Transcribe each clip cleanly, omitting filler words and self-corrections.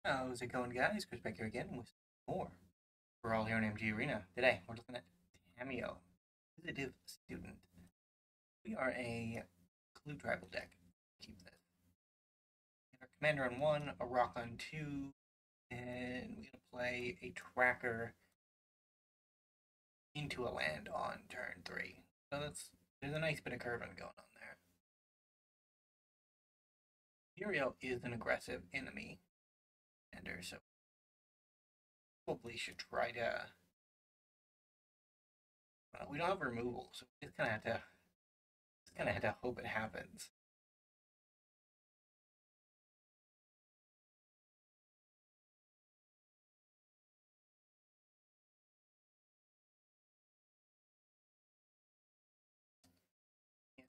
How's it going, guys? Chris back here again with more. We're all here in MG Arena. Today, we're looking at Tamiyo, Inquisitive Student. We are a Clue Tribal deck. Keep this. We have our Commander on 1, a Rock on 2, and we're going to play a Tracker into a land on turn 3. So there's a nice bit of curving going on there. Muriel is an aggressive enemy commander, so probably should try to. We don't have removal, so we just kind of have to hope it happens.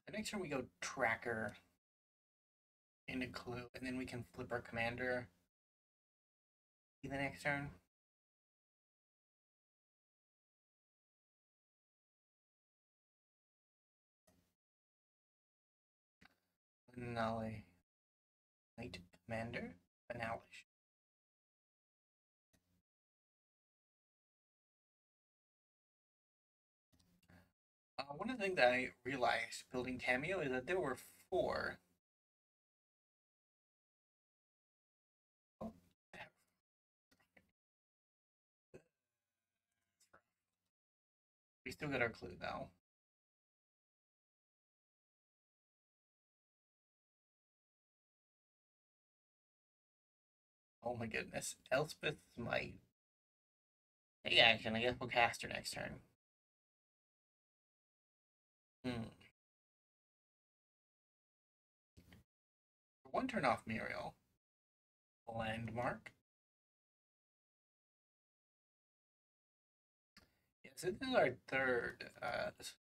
The next turn we go Tracker into Clue, and then we can flip our Commander the next turn. Finale. Knight Commander. Finale. One of the things that I realized building Tamiyo is that there were 4. Oh, we still got our Clue though. Oh my goodness. Elspeth's Might. Hey, action. I guess we'll cast her next turn. One turn off Muriel. Landmark. Yes, this is our third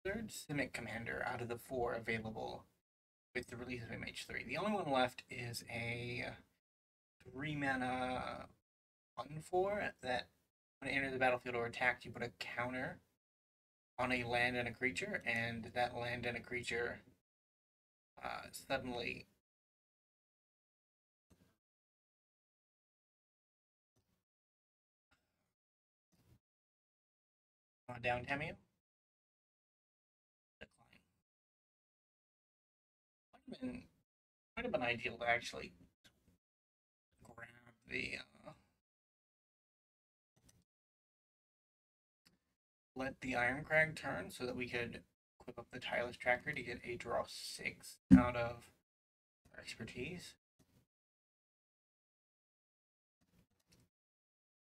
Simic commander out of the 4 available with the release of MH3. The only one left is a 3-mana 1/4 that when it enters the battlefield or attacks, you put a counter on a land and a creature, and that land and a creature suddenly down Tamiyo. Decline. Might have been ideal to actually grab the let the Irencrag turn so that we could equip up the Tireless Tracker to get a draw 6 out of our expertise.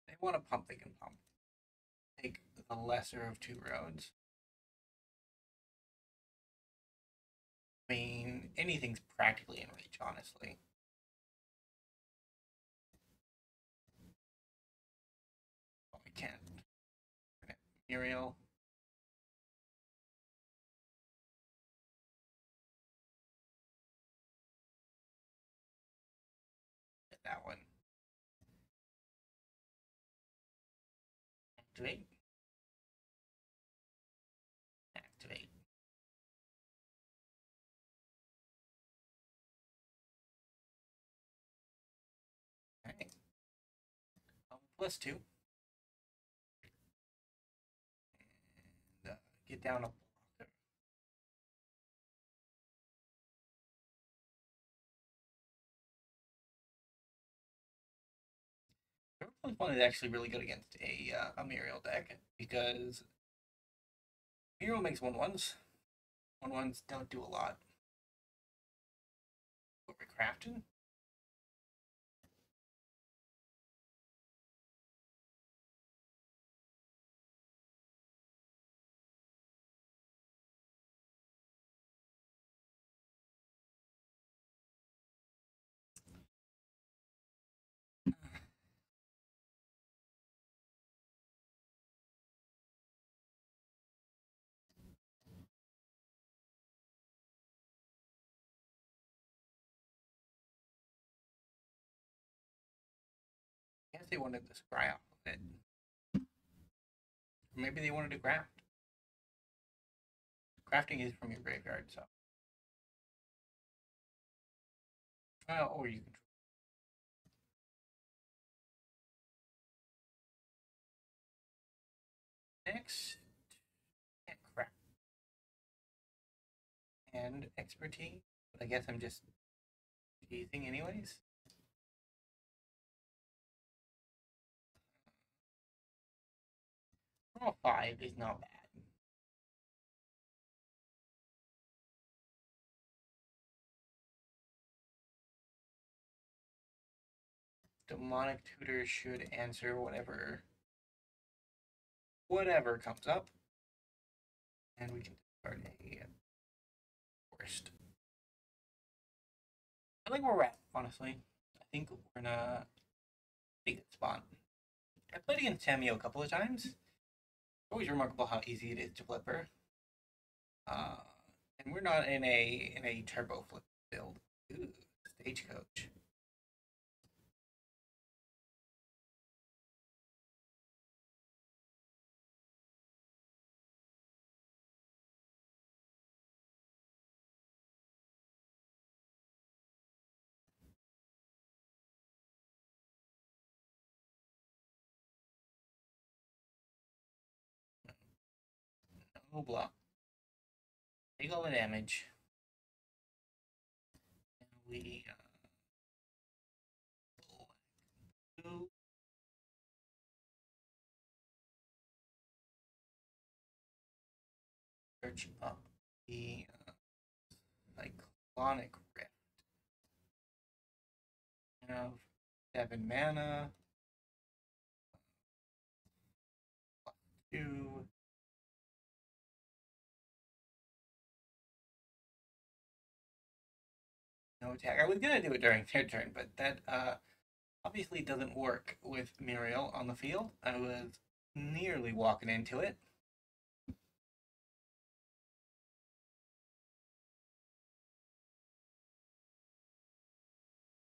They want to pump, they can pump. Take the lesser of 2 roads. I mean, anything's practically in reach, honestly. Oh, I can't. Muriel. Get that one. Activate. Activate. Okay. +2. And get down a blocker. One is actually really good against a Muriel deck because Muriel makes 1/1s. 1/1s don't do a lot. What we're crafting. I guess they wanted to scry off of it. Or maybe they wanted to craft. Crafting is from your graveyard, so. Or you can. Next, crack and expertise. But I guess I'm just teasing anyways. Roll 5 is not bad. Demonic Tutor should answer whatever comes up. And we can start a worst. I like where we're at, honestly. I think we're in a pretty good spot. I played against Tamiyo a couple of times. It's always remarkable how easy it is to flip her. And we're not in a turbo flip build. Ooh, stagecoach. No block. Take all the damage. And we do search up the Cyclonic Rift. We have 7 mana. +2. No attack. I was gonna do it during their turn, but that obviously doesn't work with Muriel on the field. I was nearly walking into it.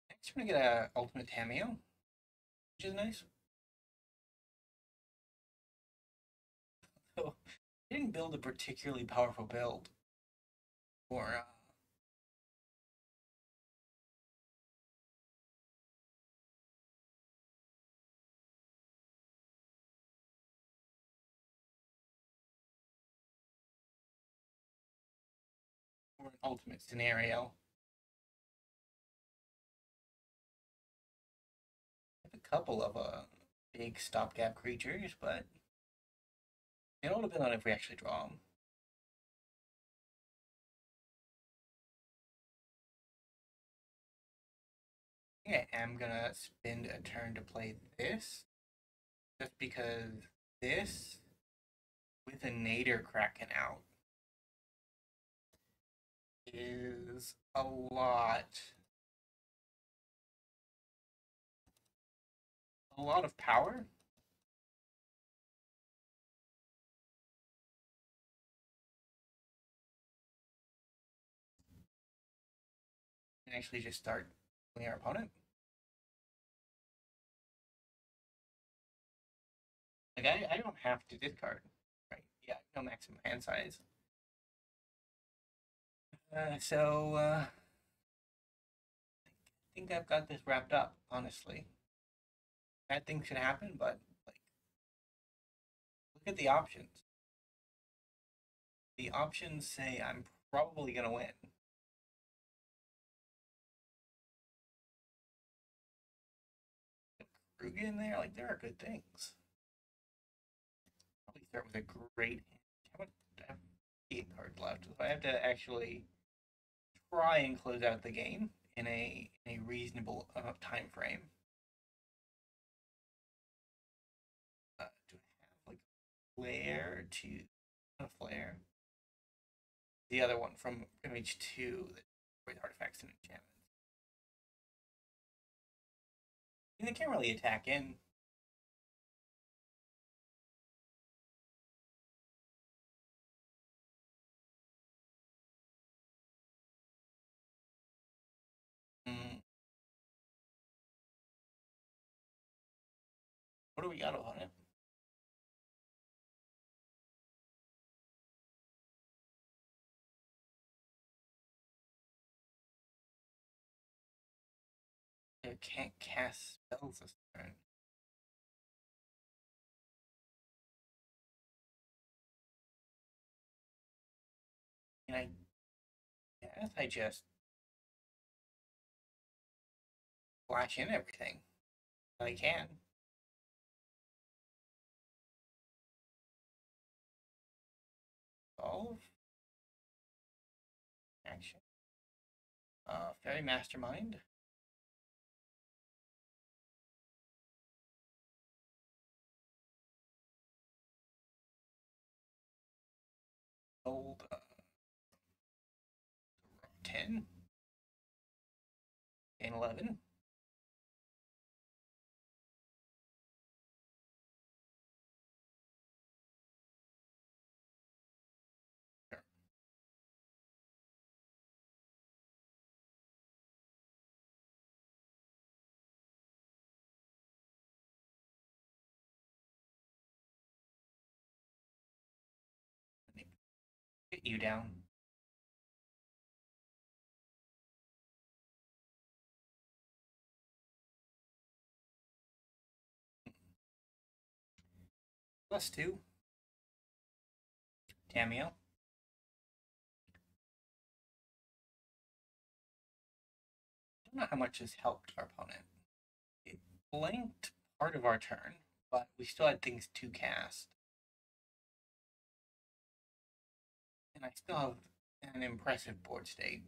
Next, we're gonna get a ultimate Tamiyo, which is nice. So, I didn't build a particularly powerful build for an ultimate scenario. I have a couple of big stopgap creatures, but it all depends on if we actually draw them. I am gonna spend a turn to play this, just because this, with a Nader Kraken out, is a lot of power. And actually just start killing our opponent. Like I don't have to discard, right? Yeah, no maximum hand size. I think I've got this wrapped up. Honestly, bad things can happen, but like, look at the options. The options say I'm probably gonna win. Krug in there, like there are good things. Probably start with a great hand. How much? I have 8 cards left, so I have to actually try and close out the game in a reasonable time frame. Do I have like flare to not a flare? The other one from image 2 that with artifacts and enchantments. And they can't really attack in. Mm, what do we got on it? I can't cast spells this turn. I just flash in everything that I can. Solve. Action. Fairy Mastermind. Gold. 10. And 11. Sure. Get you down. +2. Tamiyo. I don't know how much this helped our opponent. It blanked part of our turn, but we still had things to cast. And I still have an impressive board state.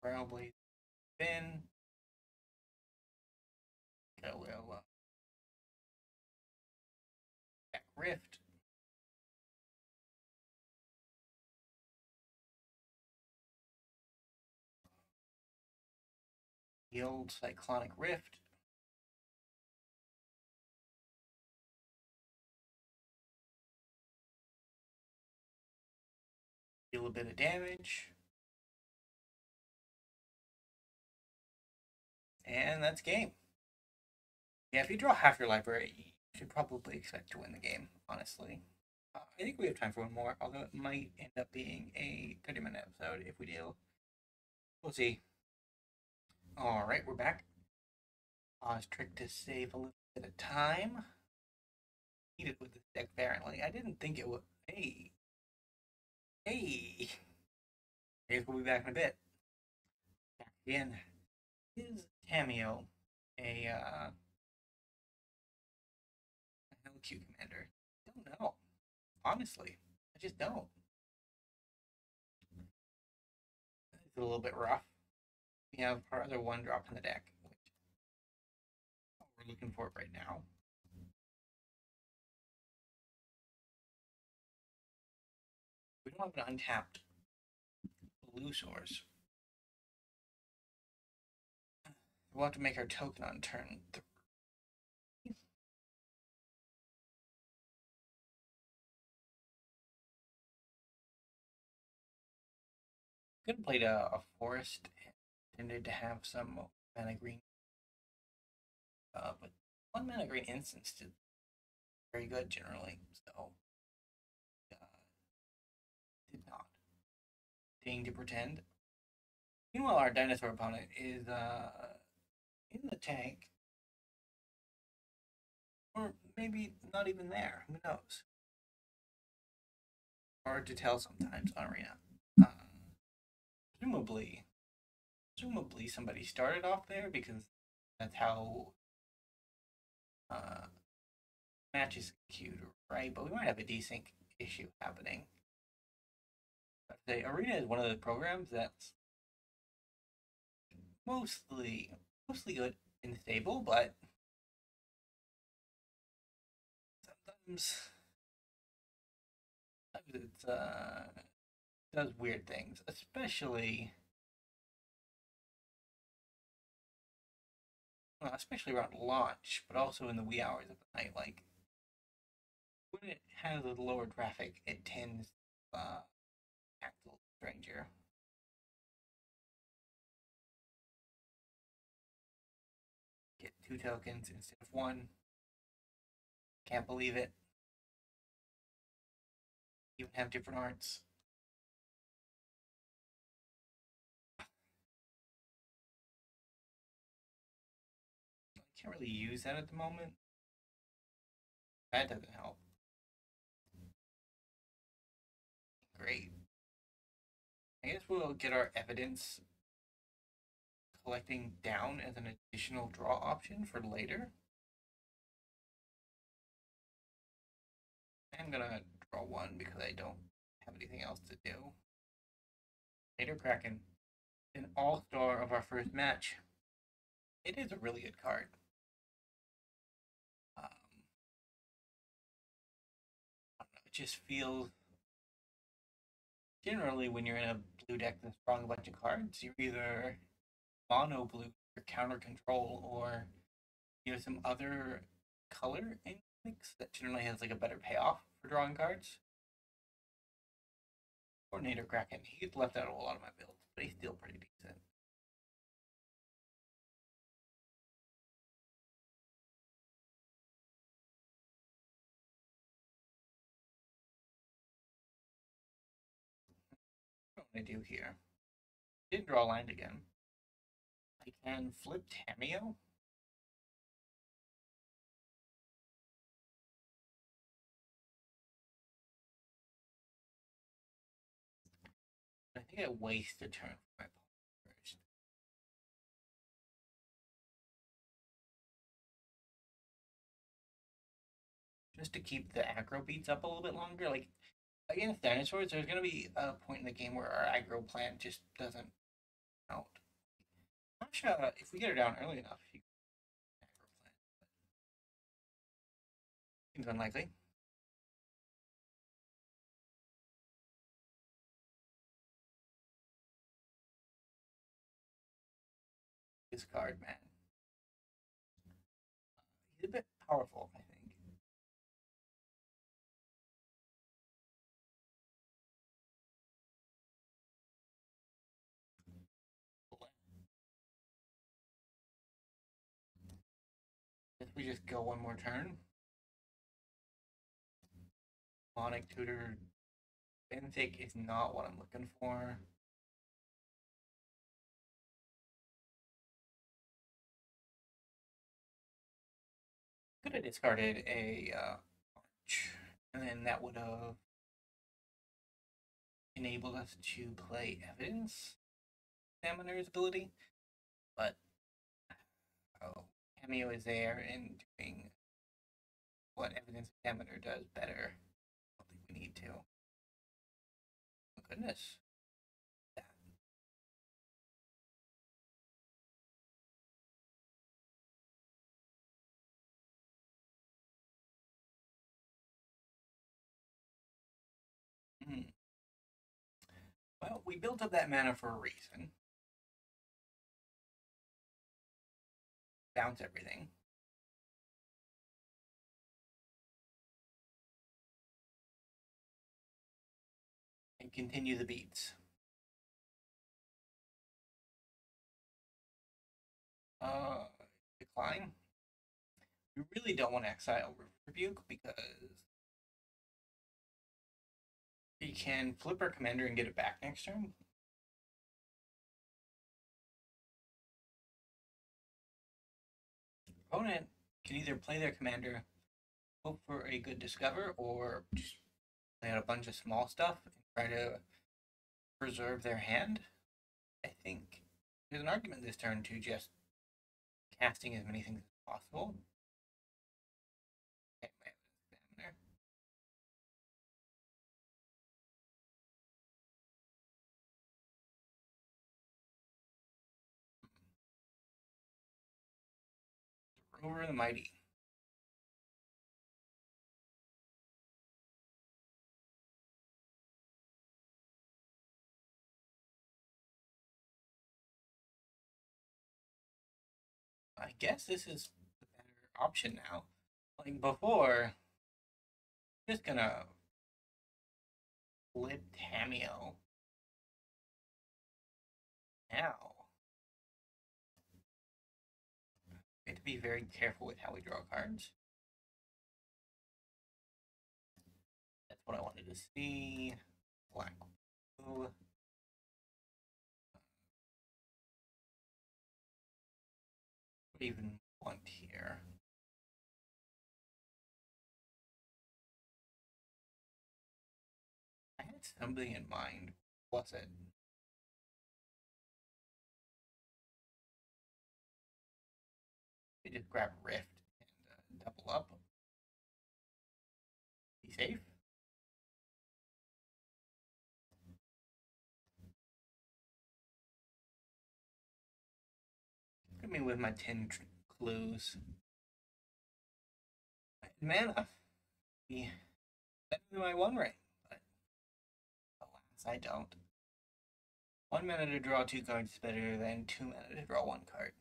Probably spin. Go will back rift. Yield Cyclonic Rift. Deal a bit of damage. And that's game. Yeah, if you draw half your library, you should probably expect to win the game, honestly. I think we have time for one more, although it might end up being a 30-minute episode if we do. We'll see. Alright, we're back. Pause trick to save a little bit of time. Need it with this deck, apparently. I didn't think it would. Hey. Hey. I guess we'll be back in a bit. Back again. Is Tamiyo a LQ commander? Don't know. Honestly, I just don't. It's a little bit rough. We have our other one drop in the deck, which we're looking for it right now. We don't have an untapped blue source. We'll have to make our token on turn 3. Could have played a forest, intended to have some mana green, but 1 mana green instance did very good generally, so did not. Staying to pretend. Meanwhile, our dinosaur opponent is in the tank, or maybe not even there. Who knows? Hard to tell sometimes on Arena. Presumably somebody started off there because that's how matches queued, right? But we might have a desync issue happening. But the Arena is one of the programs that's mostly good and stable, but sometimes it's does weird things, especially around launch, but also in the wee hours of the night. Like when it has a lower traffic, it tends to act a little stranger. Get 2 tokens instead of 1. Can't believe it. Even have different arts. I can't really use that at the moment. That doesn't help. great. I guess we'll get our evidence collecting down as an additional draw option for later. I'm gonna draw one because I don't have anything else to do. Later Kraken, an all-star of our first match. It is a really good card. It just feels generally when you're in a blue deck that's drawing a bunch of cards, you're either mono blue or counter control, or you have some other color in mix that generally has like a better payoff for drawing cards. Coordinator Kraken, he gets left out of a lot of my builds, but he's still pretty decent. What do I do here? Didn't draw land again. I can flip Tamiyo. I think I waste a turn for my opponent first. Just to keep the aggro beats up a little bit longer. Like against dinosaurs, there's gonna be a point in the game where our aggro plan just doesn't count. I'm not sure if we get her down early enough, she can aggro plan. Seems unlikely. This card, man. He's a bit powerful, I think. If we just go one more turn. Monic Tutor Benthic is not what I'm looking for. Could have discarded a March, and then that would have enabled us to play Evidence Examiner's ability, but Cameo is there and doing what Evidence Examiner does better. I don't think we need to. Oh, goodness. That. Well, we built up that mana for a reason. Bounce everything. And continue the beats. Decline. We really don't want to exile Rebuke because we can flip our commander and get it back next turn. Opponent can either play their commander, hope for a good discover, or just play out a bunch of small stuff and try to preserve their hand. I think there's an argument this turn to just casting as many things as possible. Okay, my examiner. Rover the Mighty. I guess this is the better option now. Like before, I'm just gonna flip Tamiyo. Now, we have to be very careful with how we draw cards. That's what I wanted to see. Black blue. What do you even want here? I had something in mind. What's it? They just grab Rift and double up. Be safe. Look at me with my 10 clues. Mana. Be better than my one ring, but alas, I don't. 1 mana to draw 2 cards is better than 2 mana to draw 1 card.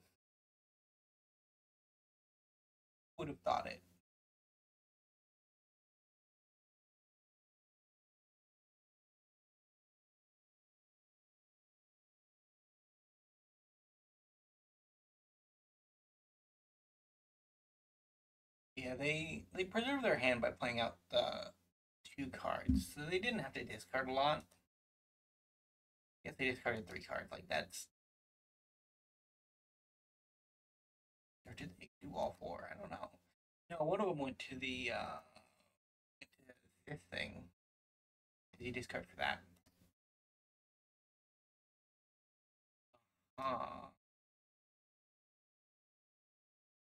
Would have thought it. Yeah, they preserve their hand by playing out the 2 cards, so they didn't have to discard a lot. I guess they discarded 3 cards. Like that's, or did they do all 4? I don't know. No, one of them went to the 5th thing. Did he discard for that?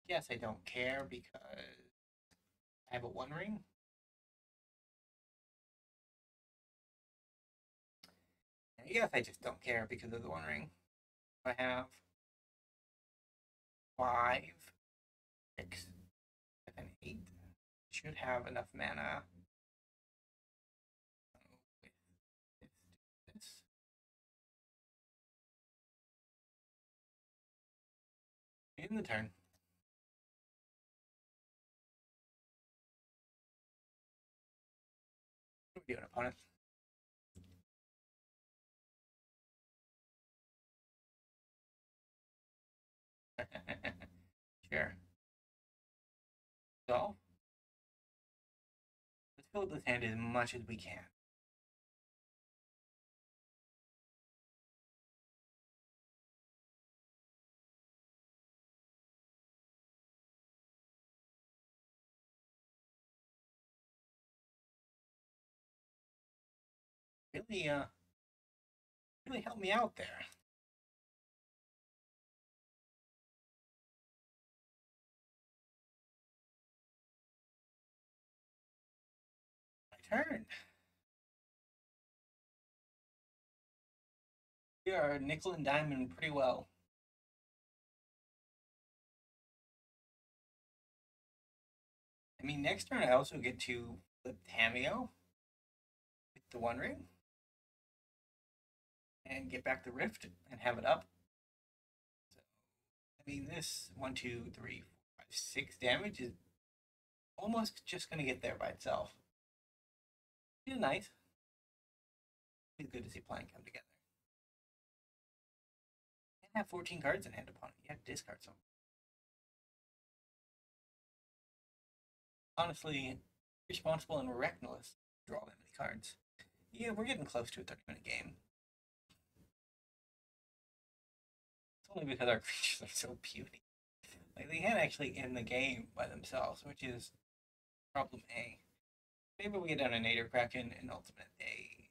Yes, I don't care because I have a 1 ring. And yes, I just don't care because of the 1 ring. I have 5, 6, 7, 8. Should have enough mana with this. In the turn. What are we doing, opponent? Sure. So, let's fill up this hand as much as we can. Really, really help me out there. My turn. We are nickel and diamond pretty well. I mean, next turn I also get to flip Tamiyo with the 1 ring and get back the Rift and have it up. So, I mean, this 1, 2, 3, 4, 5, 6 damage is almost just going to get there by itself. It's nice. It's good to see plan come together. You can't have 14 cards in hand, opponent. You have to discard some. Honestly, responsible and reckless to draw that many cards. Yeah, we're getting close to a 30-minute game. It's only because our creatures are so puny. Like, they can't actually end the game by themselves, which is problem A. Maybe we get down a Nader Kraken and ultimate a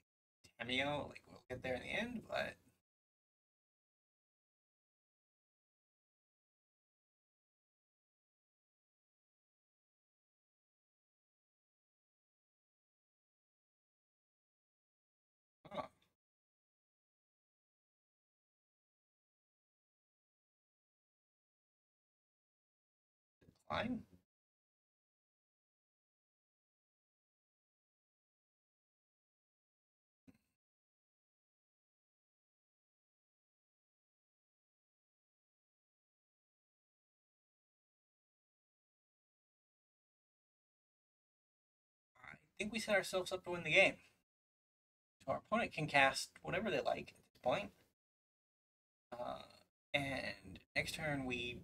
Tamiyo. Like, we'll get there in the end, but huh. Decline? I think we set ourselves up to win the game. So our opponent can cast whatever they like at this point. And next turn we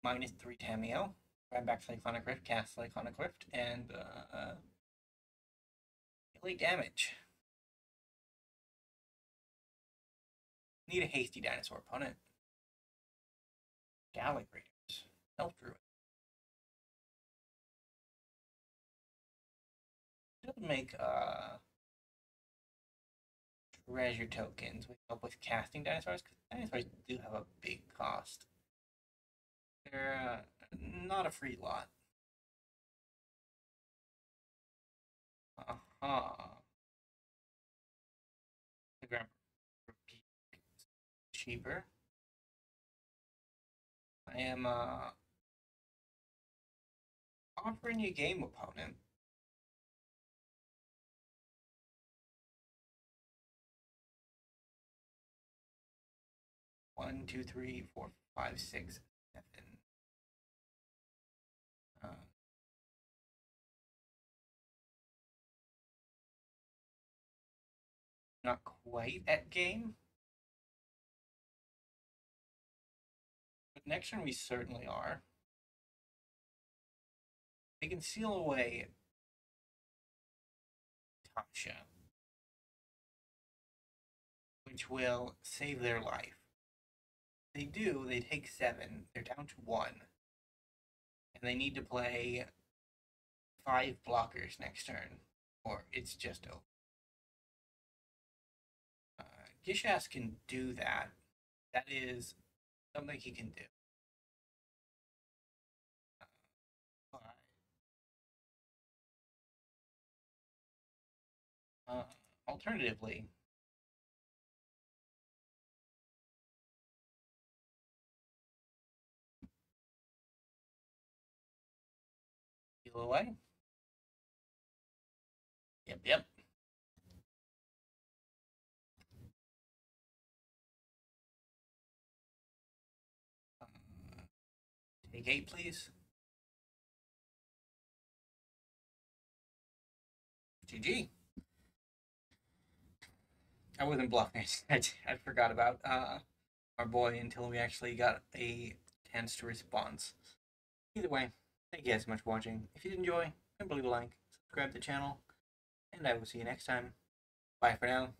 -3 Tamiyo, grab back Cyclonic Rift, cast Cyclonic Rift, and deal damage. Need a hasty dinosaur opponent. Gallic Raiders. Elf Druid. Doesn't make treasure tokens would help with casting dinosaurs, because dinosaurs do have a big cost. They're not a free lot. The grab cheaper. I am offering you game opponent. One, two, three, four, five, six, seven. Not quite at game. But next turn we certainly are. They can seal away Tasha, which will save their life. They do, they take 7. They're down to 1. And they need to play 5 blockers next turn, or it's just over. Gishas can do that. That is something he can do. Alternatively, heal away. Yep. Take 8, please. GG. I wasn't bluffing. I forgot about our boy until we actually got a chance to respond. Either way, thank you guys so much for watching. If you did enjoy, don't leave a like, subscribe to the channel, and I will see you next time. Bye for now.